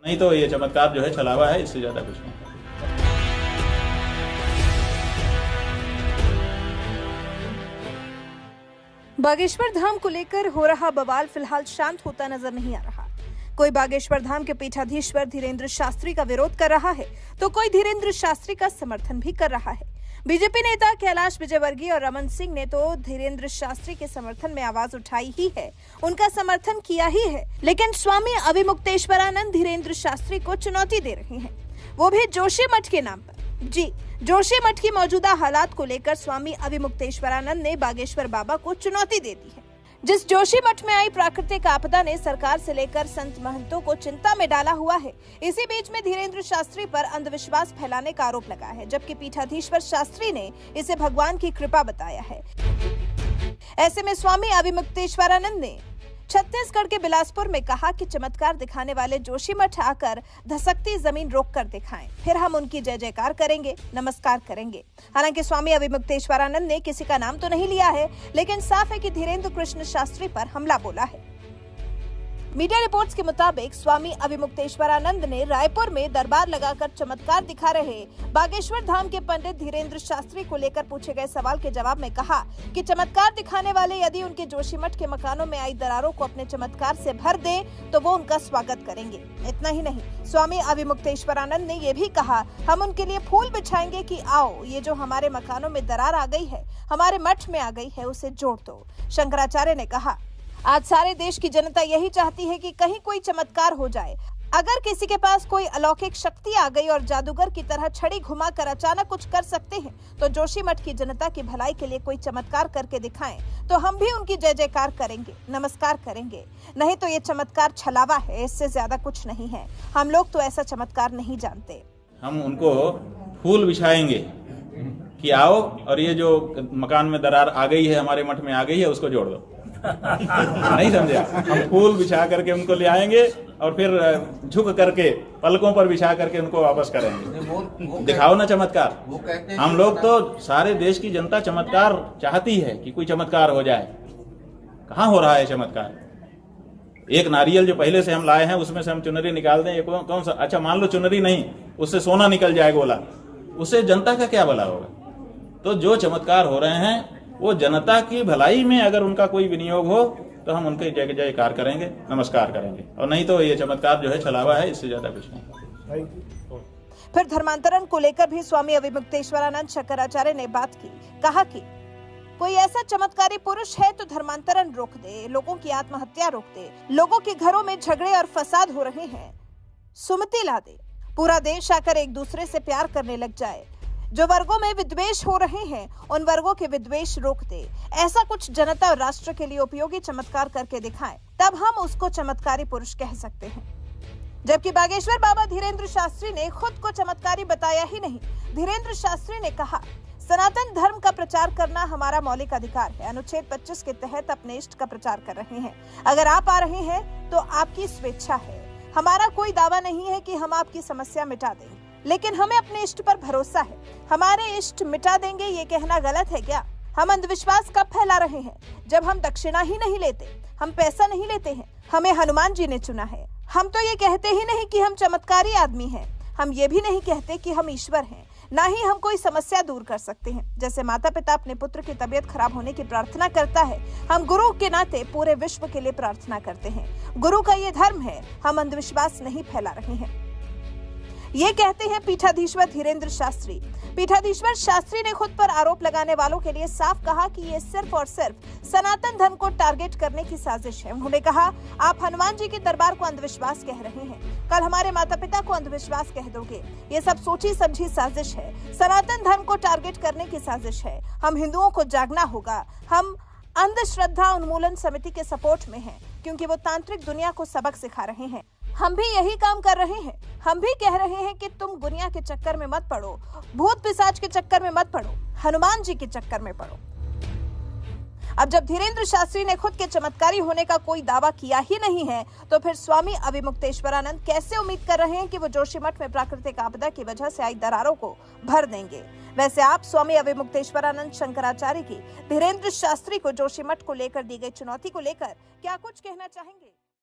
नहीं तो ये चमत्कार जो है छलावा है, इससे ज्यादा कुछ नहीं। बागेश्वर धाम को लेकर हो रहा बवाल फिलहाल शांत होता नजर नहीं आ रहा। कोई बागेश्वर धाम के पीठाधीश्वर धीरेन्द्र शास्त्री का विरोध कर रहा है तो कोई धीरेन्द्र शास्त्री का समर्थन भी कर रहा है। बीजेपी नेता कैलाश विजयवर्गीय और रमन सिंह ने तो धीरेन्द्र शास्त्री के समर्थन में आवाज उठाई ही है, उनका समर्थन किया ही है, लेकिन स्वामी अविमुक्तेश्वरानंद धीरेन्द्र शास्त्री को चुनौती दे रहे हैं, वो भी जोशीमठ के नाम पर। जी, जोशीमठ की मौजूदा हालात को लेकर स्वामी अविमुक्तेश्वरानंद ने बागेश्वर बाबा को चुनौती दे दी है। जिस जोशीमठ में आई प्राकृतिक आपदा ने सरकार से लेकर संत महंतों को चिंता में डाला हुआ है, इसी बीच में धीरेन्द्र शास्त्री पर अंधविश्वास फैलाने का आरोप लगा है, जबकि पीठाधीश्वर शास्त्री ने इसे भगवान की कृपा बताया है। ऐसे में स्वामी अविमुक्तेश्वरानंद ने छत्तीसगढ़ के बिलासपुर में कहा कि चमत्कार दिखाने वाले जोशीमठ आकर धसकती जमीन रोक कर दिखाएं, फिर हम उनकी जय जयकार करेंगे, नमस्कार करेंगे। हालांकि स्वामी अविमुक्तेश्वरानंद ने किसी का नाम तो नहीं लिया है, लेकिन साफ है कि धीरेन्द्र कृष्ण शास्त्री पर हमला बोला है। मीडिया रिपोर्ट्स के मुताबिक स्वामी अविमुक्तेश्वरानंद ने रायपुर में दरबार लगाकर चमत्कार दिखा रहे बागेश्वर धाम के पंडित धीरेन्द्र शास्त्री को लेकर पूछे गए सवाल के जवाब में कहा कि चमत्कार दिखाने वाले यदि उनके जोशीमठ के मकानों में आई दरारों को अपने चमत्कार से भर दें तो वो उनका स्वागत करेंगे। इतना ही नहीं, स्वामी अविमुक्तेश्वरानंद ने ये भी कहा, हम उनके लिए फूल बिछाएंगे कि आओ, ये जो हमारे मकानों में दरार आ गई है, हमारे मठ में आ गई है, उसे जोड़ दो। शंकराचार्य ने कहा, आज सारे देश की जनता यही चाहती है कि कहीं कोई चमत्कार हो जाए। अगर किसी के पास कोई अलौकिक शक्ति आ गई और जादूगर की तरह छड़ी घुमाकर अचानक कुछ कर सकते हैं, तो जोशीमठ की जनता की भलाई के लिए कोई चमत्कार करके दिखाएं तो हम भी उनकी जय जयकार करेंगे, नमस्कार करेंगे। नहीं तो ये चमत्कार छलावा है, इससे ज्यादा कुछ नहीं है। हम लोग तो ऐसा चमत्कार नहीं जानते। हम उनको फूल बिछाएंगे कि आओ, और ये जो मकान में दरार आ गई है, हमारे मठ में आ गई है, उसको जोड़ दो। नहीं समझे? हम फूल बिछा करके उनको ले आएंगे और फिर झुक करके पलकों पर बिछा करके उनको वापस करेंगे। दिखाओ ना चमत्कार। हम लोग तो, सारे देश की जनता चमत्कार चाहती है कि कोई चमत्कार हो जाए। कहाँ हो रहा है चमत्कार? एक नारियल जो पहले से हम लाए हैं उसमें से हम चुनरी निकाल दें, ये कौन सा? अच्छा, मान लो चुनरी नहीं, उससे सोना निकल जाए गोला, उससे जनता का क्या भला होगा? तो जो चमत्कार हो रहे हैं वो जनता की भलाई में अगर उनका कोई विनियोग हो तो हम उनके जय जयकार करेंगे, नमस्कार करेंगे। और नहीं तो ये चमत्कार जो है छलावा है, इससे ज्यादा कुछ नहीं। फिर धर्मांतरण को लेकर भी स्वामी अविमुक्तेश्वरानंद शंकराचार्य ने बात की, कहा कि कोई ऐसा चमत्कारी पुरुष है तो धर्मांतरण रोक दे, लोगों की आत्महत्या रोक दे, लोगों के घरों में झगड़े और फसाद हो रहे हैं, सुमति ला दे, पूरा देश आकर एक दूसरे से प्यार करने लग जाए, जो वर्गों में विद्वेष हो रहे हैं उन वर्गों के विद्वेष रोक दे। ऐसा कुछ जनता और राष्ट्र के लिए उपयोगी चमत्कार करके दिखाएं, तब हम उसको चमत्कारी पुरुष कह सकते हैं। जबकि बागेश्वर बाबा धीरेन्द्र शास्त्री ने खुद को चमत्कारी बताया ही नहीं। धीरेन्द्र शास्त्री ने कहा, सनातन धर्म का प्रचार करना हमारा मौलिक अधिकार है। अनुच्छेद 25 के तहत अपने इष्ट का प्रचार कर रहे हैं। अगर आप आ रहे हैं तो आपकी स्वेच्छा है। हमारा कोई दावा नहीं है कि हम आपकी समस्या मिटा दें, लेकिन हमें अपने इष्ट पर भरोसा है। हमारे इष्ट मिटा देंगे ये कहना गलत है क्या? हम अंधविश्वास कब फैला रहे हैं? जब हम दक्षिणा ही नहीं लेते, हम पैसा नहीं लेते हैं। हमें हनुमान जी ने चुना है। हम तो ये कहते ही नहीं कि हम चमत्कारी आदमी हैं। हम ये भी नहीं कहते कि हम ईश्वर हैं, ना ही हम कोई समस्या दूर कर सकते हैं। जैसे माता पिता अपने पुत्र की तबीयत खराब होने की प्रार्थना करता है, हम गुरु के नाते पूरे विश्व के लिए प्रार्थना करते हैं। गुरु का ये धर्म है, हम अंधविश्वास नहीं फैला रहे हैं। ये कहते हैं पीठाधीश्वर धीरेन्द्र शास्त्री। पीठाधीश्वर शास्त्री ने खुद पर आरोप लगाने वालों के लिए साफ कहा कि ये सिर्फ और सिर्फ सनातन धर्म को टारगेट करने की साजिश है। उन्होंने कहा, आप हनुमान जी के दरबार को अंधविश्वास कह रहे हैं, कल हमारे माता पिता को अंधविश्वास कह दोगे। ये सब सोची समझी साजिश है, सनातन धर्म को टारगेट करने की साजिश है। हम हिंदुओं को जागना होगा। हम अंधश्रद्धा उन्मूलन समिति के सपोर्ट में हैं, क्योंकि वो तांत्रिक दुनिया को सबक सिखा रहे हैं। हम भी यही काम कर रहे हैं। हम भी कह रहे हैं कि तुम दुनिया के चक्कर में मत पड़ो, भूत पिशाच के चक्कर में मत पड़ो, हनुमान जी के चक्कर में पड़ो। अब जब धीरेन्द्र शास्त्री ने खुद के चमत्कारी होने का कोई दावा किया ही नहीं है, तो फिर स्वामी अविमुक्तेश्वरानंद कैसे उम्मीद कर रहे हैं कि वो जोशीमठ में प्राकृतिक आपदा की वजह से आई दरारों को भर देंगे? वैसे आप स्वामी अविमुक्तेश्वरानंद शंकराचार्य की धीरेन्द्र शास्त्री को जोशीमठ को लेकर दी गई चुनौती को लेकर क्या कुछ कहना चाहेंगे?